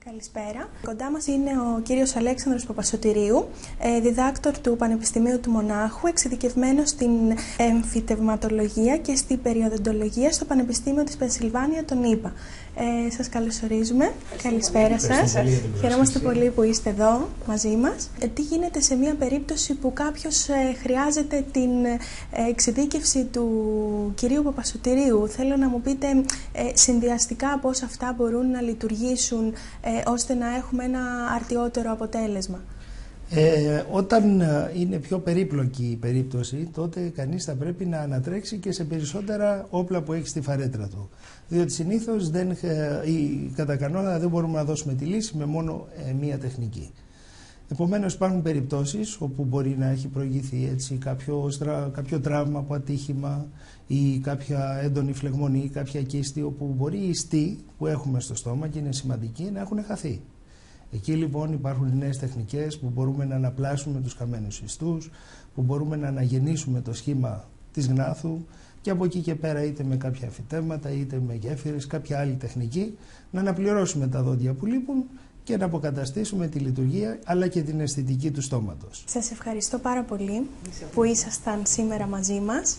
Καλησπέρα. Κοντά μας είναι ο κύριος Αλέξανδρος Παπασωτηρίου, διδάκτορ του Πανεπιστημίου του Μονάχου, εξειδικευμένος στην εμφυτευματολογία και στην περιοδοντολογία στο Πανεπιστήμιο της Πενσιλβάνια των ΗΠΑ. Σας καλωσορίζουμε. Καλησπέρα σας. Χαιρόμαστε πολύ που είστε εδώ μαζί μας. Τι γίνεται σε μια περίπτωση που κάποιος χρειάζεται την εξειδίκευση του κυρίου Παπασωτηρίου? Θέλω να μου πείτε συνδυαστικά πώς αυτά μπορούν να λειτουργήσουν ώστε να έχουμε ένα αρτιότερο αποτέλεσμα. Όταν είναι πιο περίπλοκη η περίπτωση, τότε κανείς θα πρέπει να ανατρέξει και σε περισσότερα όπλα που έχει στη φαρέτρα του. Διότι συνήθως κατά κανόνα δεν μπορούμε να δώσουμε τη λύση με μόνο μία τεχνική. Επομένως υπάρχουν περιπτώσεις όπου μπορεί να έχει προηγηθεί έτσι, κάποιο τραύμα από ατύχημα ή κάποια έντονη φλεγμονή ή κάποια κίστη, όπου μπορεί οι ιστοί που έχουμε στο στόμα και είναι σημαντικοί να έχουν χαθεί. Εκεί λοιπόν υπάρχουν νέες τεχνικές που μπορούμε να αναπλάσουμε τους χαμένους ιστούς, που μπορούμε να αναγεννήσουμε το σχήμα της γνάθου και από εκεί και πέρα είτε με κάποια φυτεύματα είτε με γέφυρες, κάποια άλλη τεχνική, να αναπληρώσουμε τα δόντια που λείπουν και να αποκαταστήσουμε τη λειτουργία αλλά και την αισθητική του στόματος. Σας ευχαριστώ πάρα πολύ που ήσασταν σήμερα μαζί μας.